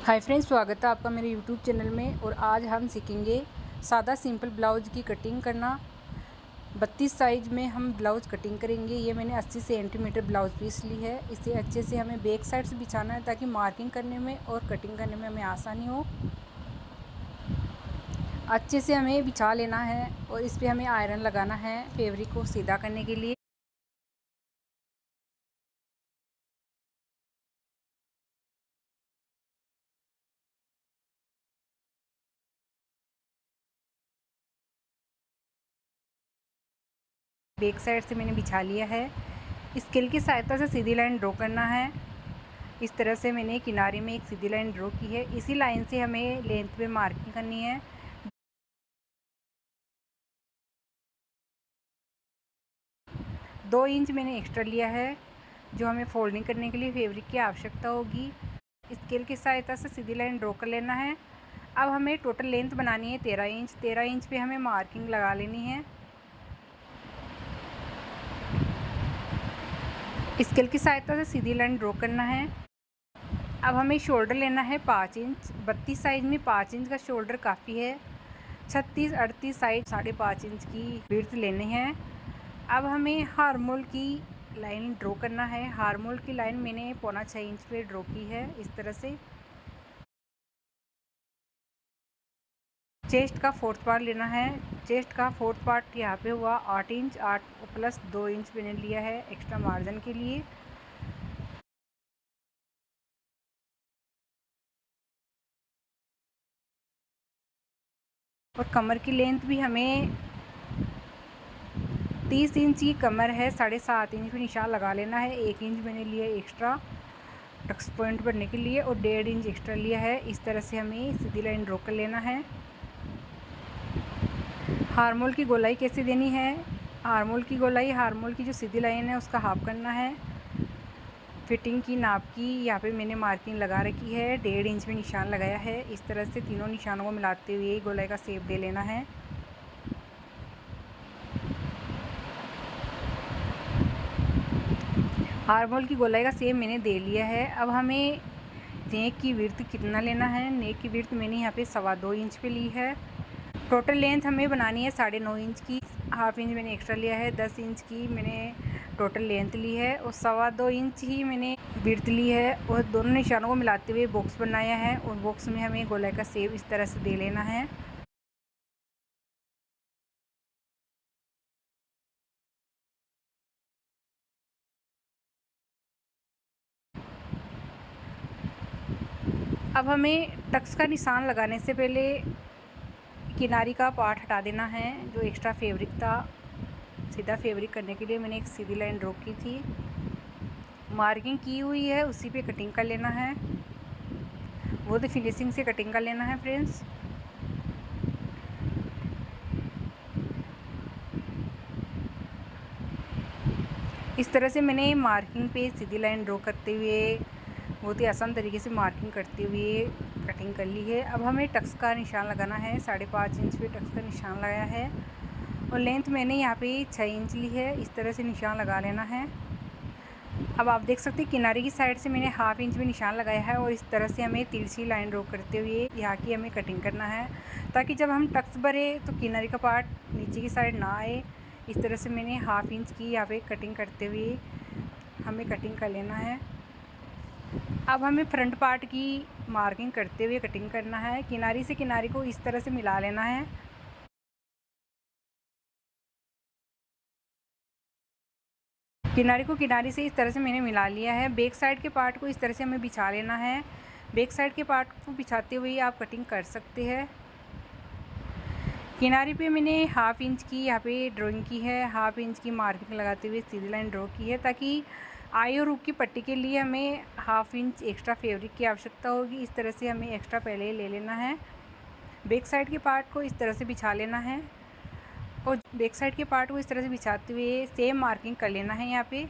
Hi friends, स्वागत है आपका मेरे यूट्यूब चैनल में। और आज हम सीखेंगे सादा सिंपल ब्लाउज की कटिंग करना। 32 साइज में हम ब्लाउज कटिंग करेंगे। ये मैंने 80 सेंटीमीटर ब्लाउज पीस ली है। इसे अच्छे से हमें बैक साइड से बिछाना है ताकि मार्किंग करने में और कटिंग करने में हमें आसानी हो। अच्छे से हमें बिछा लेना है और इस पर हमें आयरन लगाना है फैब्रिक को सीधा करने के लिए। बैक साइड से मैंने बिछा लिया है। स्केल की सहायता से सीधी लाइन ड्रॉ करना है। इस तरह से मैंने किनारे में एक सीधी लाइन ड्रॉ की है। इसी लाइन से हमें लेंथ पे मार्किंग करनी है। 2 इंच मैंने एक्स्ट्रा लिया है जो हमें फोल्डिंग करने के लिए फैब्रिक की आवश्यकता होगी। स्केल की सहायता से सीधी लाइन ड्रॉ कर लेना है। अब हमें टोटल लेंथ बनानी है 13 इंच। 13 इंच पे हमें मार्किंग लगा लेनी है। स्केल की सहायता से सीधी लाइन ड्रॉ करना है। अब हमें शोल्डर लेना है 5 इंच। 32 साइज में 5 इंच का शोल्डर काफ़ी है। 36 38 साइज 5.5 इंच की विड्थ लेनी है। अब हमें हार्मोल की लाइन ड्रॉ करना है। हार्मोल की लाइन मैंने 6.25 इंच पे ड्रॉ की है। इस तरह से चेस्ट का 4th पार्ट लेना है। चेस्ट का 4th पार्ट यहाँ पे हुआ 8 इंच। 8 प्लस 2 इंच मैंने लिया है एक्स्ट्रा मार्जिन के लिए। और कमर की लेंथ भी हमें 30 इंच की कमर है। 7.5 इंच पे निशान लगा लेना है। 1 इंच मैंने लिया एक्स्ट्रा टक्स पॉइंट भरने के लिए और 1.5 इंच एक्स्ट्रा लिया है। इस तरह से हमें सीधी लाइन ड्रॉ कर लेना है। हार्मोल की गोलाई कैसे देनी है? हार्मोल की गोलाई, हार्मोल की जो सीधी लाइन है उसका हाफ करना है। फिटिंग की नाप की यहाँ पे मैंने मार्किंग लगा रखी है। 1.5 इंच में निशान लगाया है। इस तरह से तीनों निशानों को मिलाते हुए गोलाई का शेप दे लेना है। हार्मोल की गोलाई का शेप मैंने दे लिया है। अब हमें नेक की विड्थ कितना लेना है? नेक की विड्थ मैंने यहाँ पे 2.25 इंच पे ली है। टोटल लेंथ हमें बनानी है 9.5 इंच की। हाफ इंच मैंने एक्स्ट्रा लिया है। 10 इंच की मैंने टोटल लेंथ ली है और 2.25 इंच ही मैंने विड्थ ली है। और दोनों निशानों को मिलाते हुए बॉक्स बनाया है और बॉक्स में हमें गोलाई का शेप इस तरह से दे लेना है। अब हमें टक्स का निशान लगाने से पहले किनारी का पार्ट हटा देना है जो एक्स्ट्रा फैब्रिक था। सीधा फैब्रिक करने के लिए मैंने एक सीधी लाइन ड्रॉ की थी। मार्किंग की हुई है उसी पे कटिंग कर लेना है। वो तो फिनिशिंग से कटिंग कर लेना है फ्रेंड्स। इस तरह से मैंने मार्किंग पे सीधी लाइन ड्रॉ करते हुए बहुत ही आसान तरीके से मार्किंग करते हुए कटिंग कर ली है। अब हमें टक्स का निशान लगाना है। 5.5 इंच पे टक्स का निशान लगाया है और लेंथ मैंने यहाँ पे 6 इंच ली है। इस तरह से निशान लगा लेना है। अब आप देख सकते हैं किनारे की साइड से मैंने हाफ इंच में निशान लगाया है और इस तरह से हमें तिरछी लाइन ड्रॉ करते हुए यहाँ की हमें कटिंग करना है ताकि जब हम टक्स भरे तो किनारे का पार्ट नीचे की साइड ना आए। इस तरह से मैंने हाफ इंच की यहाँ पे कटिंग करते हुए हमें कटिंग कर लेना है। अब हमें फ्रंट पार्ट की मार्किंग करते हुए कटिंग करना है। किनारी से किनारे को इस तरह से मिला लेना है। किनारे को किनारे से इस तरह से मैंने मिला लिया है। बैक साइड के पार्ट को इस तरह से हमें बिछा लेना है। बैक साइड के पार्ट को बिछाते हुए आप कटिंग कर सकते हैं। किनारे पे मैंने हाफ इंच की यहाँ पे ड्राइंग की है। हाफ इंच की मार्किंग लगाते हुए सीधी लाइन ड्रॉ की है ताकि आई और हुक की पट्टी के लिए हमें हाफ इंच एक्स्ट्रा फैब्रिक की आवश्यकता होगी। इस तरह से हमें एक्स्ट्रा पहले ले लेना है। बैक साइड के पार्ट को इस तरह से बिछा लेना है और बैक साइड के पार्ट को इस तरह से बिछाते हुए सेम मार्किंग कर लेना है यहाँ पे।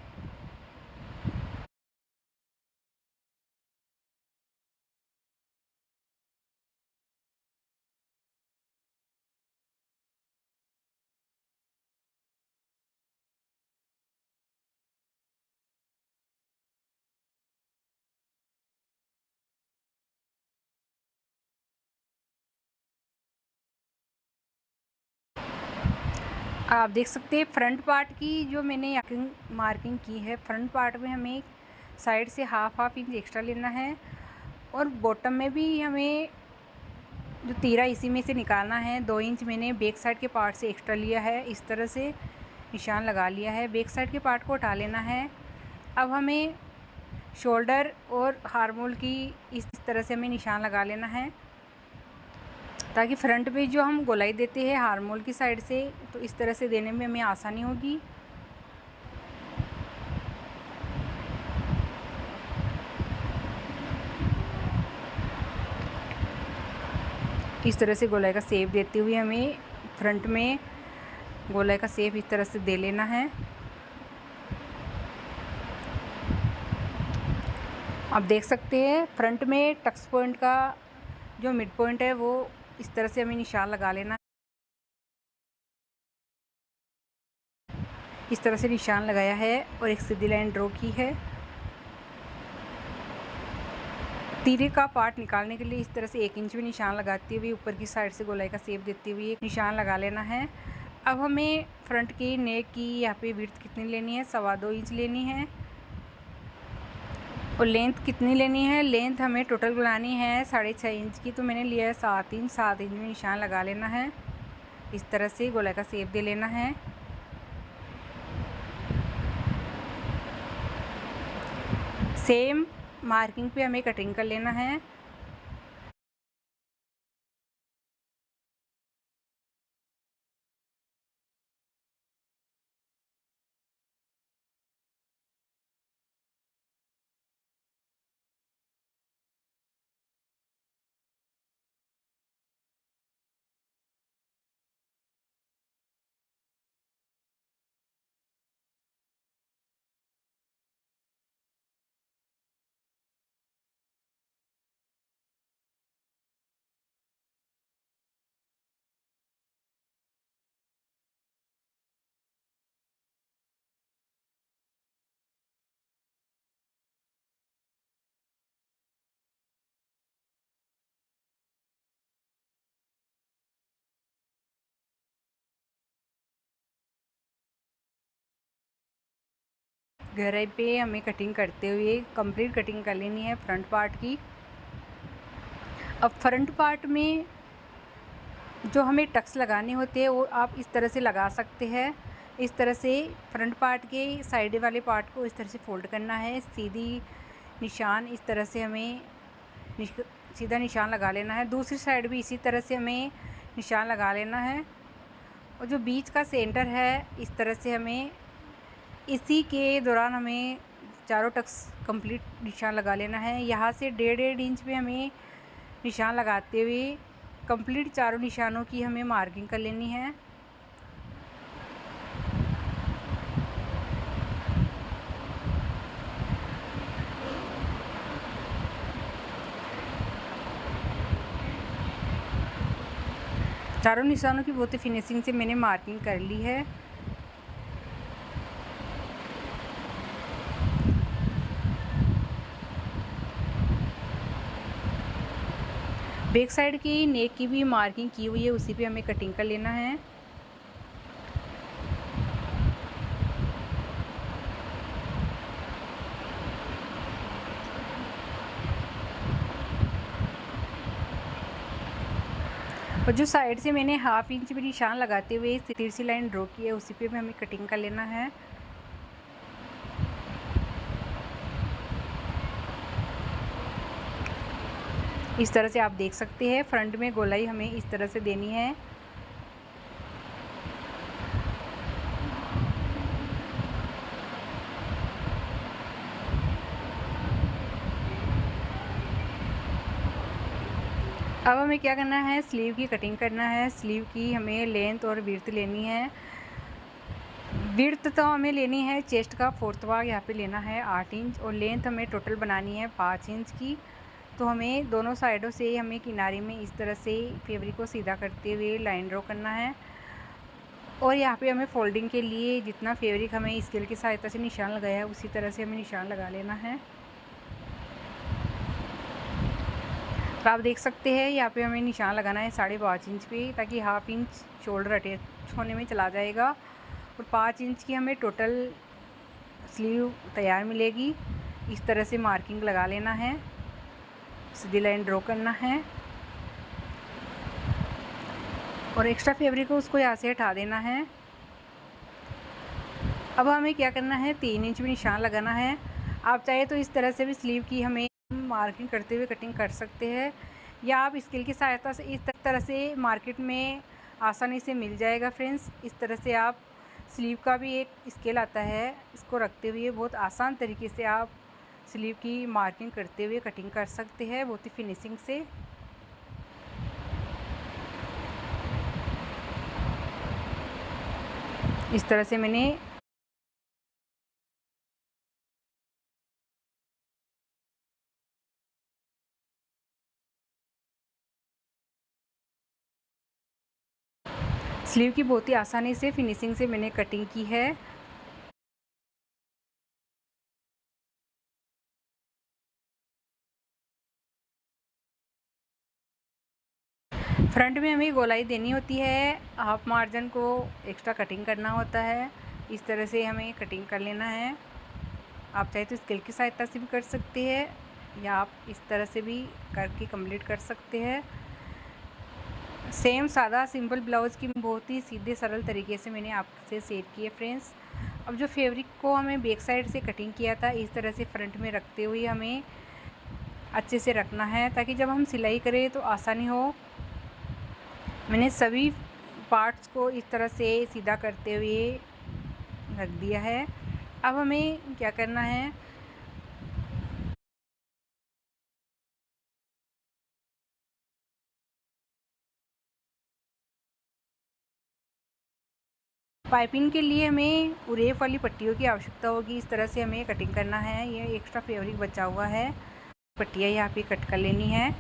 आप देख सकते हैं फ्रंट पार्ट की जो मैंने मार्किंग की है, फ्रंट पार्ट में हमें साइड से हाफ इंच एक्स्ट्रा लेना है और बॉटम में भी हमें जो तीरा इसी में से निकालना है। 2 इंच मैंने बैक साइड के पार्ट से एक्स्ट्रा लिया है, इस तरह से निशान लगा लिया है। बैक साइड के पार्ट को हटा लेना है। अब हमें शोल्डर और हार्मोल की इस तरह से हमें निशान लगा लेना है, ताकि फ्रंट पे जो हम गोलाई देते हैं हार्मोल की साइड से, तो इस तरह से देने में हमें आसानी होगी। इस तरह से गोलाई का शेप देते हुए हमें फ्रंट में गोलाई का शेप इस तरह से दे लेना है। आप देख सकते हैं फ्रंट में टक्स पॉइंट का जो मिड पॉइंट है वो इस तरह से हमें निशान लगा लेना है। इस तरह से निशान लगाया है और एक सीधी लाइन ड्रॉ की है। तीरे का पार्ट निकालने के लिए इस तरह से 1 इंच में निशान लगाते हुए ऊपर की साइड से गोलाई का शेप देते हुए एक निशान लगा लेना है। अब हमें फ्रंट की नेक की यहाँ पे विड्थ कितनी लेनी है, 2.25 इंच लेनी है। और लेंथ कितनी लेनी है, लेंथ हमें टोटल बनानी है 6.5 इंच की, तो मैंने लिया है 7 इंच। 7 इंच में निशान लगा लेना है। इस तरह से गोलाई का शेप दे लेना है। सेम मार्किंग पे हमें कटिंग कर लेना है। गहराई पे हमें कटिंग करते हुए कंप्लीट कटिंग कर लेनी है फ्रंट पार्ट की। अब फ्रंट पार्ट में जो हमें टक्स लगाने होते हैं वो आप इस तरह से लगा सकते हैं। इस तरह से फ्रंट पार्ट के साइड वाले पार्ट को इस तरह से फोल्ड करना है। सीधी निशान इस तरह से हमें सीधा निशान लगा लेना है। दूसरी साइड भी इसी तरह से हमें निशान लगा लेना है। और जो बीच का सेंटर है इस तरह से हमें इसी के दौरान हमें चारों टक्स कंप्लीट निशान लगा लेना है। यहाँ से 1.5 इंच पे हमें निशान लगाते हुए कंप्लीट चारों निशानों की हमें मार्किंग कर लेनी है। चारों निशानों की बहुत ही फिनिशिंग से मैंने मार्किंग कर ली है। बैक साइड की नेक की भी मार्किंग की हुई है, उसी पे हमें कटिंग कर लेना है। और जो साइड से मैंने 1/2 इंच में निशान लगाते हुए तिरछी लाइन ड्रॉ की है, उसी पे भी हमें कटिंग कर लेना है। इस तरह से आप देख सकते हैं फ्रंट में गोलाई हमें इस तरह से देनी है। अब हमें क्या करना है, स्लीव की कटिंग करना है। स्लीव की हमें लेंथ और विड्थ लेनी है। विड्थ तो हमें लेनी है चेस्ट का 4th भाग यहाँ पे लेना है 8 इंच, और लेंथ हमें टोटल बनानी है 5 इंच की। तो हमें दोनों साइडों से हमें किनारे में इस तरह से फैब्रिक को सीधा करते हुए लाइन ड्रॉ करना है। और यहाँ पे हमें फोल्डिंग के लिए जितना फैब्रिक हमें स्केल की सहायता से निशान लगाया है उसी तरह से हमें निशान लगा लेना है। और आप देख सकते हैं यहाँ पे हमें निशान लगाना है 5.5 इंच पे, ताकि 1/2 इंच शोल्डर अटैच होने में चला जाएगा और 5 इंच की हमें टोटल स्लीव तैयार मिलेगी। इस तरह से मार्किंग लगा लेना है, सीधी लाइन ड्रॉ करना है और एक्स्ट्रा फैब्रिक को उसको यहाँ से हटा देना है। अब हमें क्या करना है, 3 इंच में निशान लगाना है। आप चाहे तो इस तरह से भी स्लीव की हमें मार्किंग करते हुए कटिंग कर सकते हैं, या आप स्केल की सहायता से इस तरह से मार्केट में आसानी से मिल जाएगा फ्रेंड्स। इस तरह से आप स्लीव का भी एक स्केल आता है, इसको रखते हुए बहुत आसान तरीके से आप स्लीव की मार्किंग करते हुए कटिंग कर सकते हैं, बहुत ही फिनिशिंग से। इस तरह से मैंने स्लीव की बहुत ही आसानी से फिनिशिंग से मैंने कटिंग की है। फ्रंट में हमें गोलाई देनी होती है, हाफ मार्जिन को एक्स्ट्रा कटिंग करना होता है। इस तरह से हमें कटिंग कर लेना है। आप चाहे तो स्केल की सहायता से भी कर सकते हैं, या आप इस तरह से भी करके कंप्लीट कर सकते हैं। सेम सादा सिंपल ब्लाउज़ की बहुत ही सीधे सरल तरीके से मैंने आपसे शेयर किए फ्रेंड्स। अब जो फैब्रिक को हमें बैक साइड से कटिंग किया था, इस तरह से फ्रंट में रखते हुए हमें अच्छे से रखना है, ताकि जब हम सिलाई करें तो आसानी हो। मैंने सभी पार्ट्स को इस तरह से सीधा करते हुए रख दिया है। अब हमें क्या करना है, पाइपिंग के लिए हमें उरेफ वाली पट्टियों की आवश्यकता होगी। इस तरह से हमें कटिंग करना है। ये एक्स्ट्रा फैब्रिक बचा हुआ है, पट्टियाँ यहाँ पे कट कर लेनी है।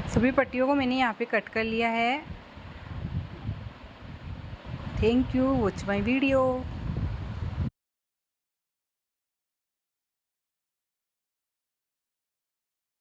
सभी पट्टियों को मैंने यहाँ पे कट कर लिया है। Thank you, watch my video.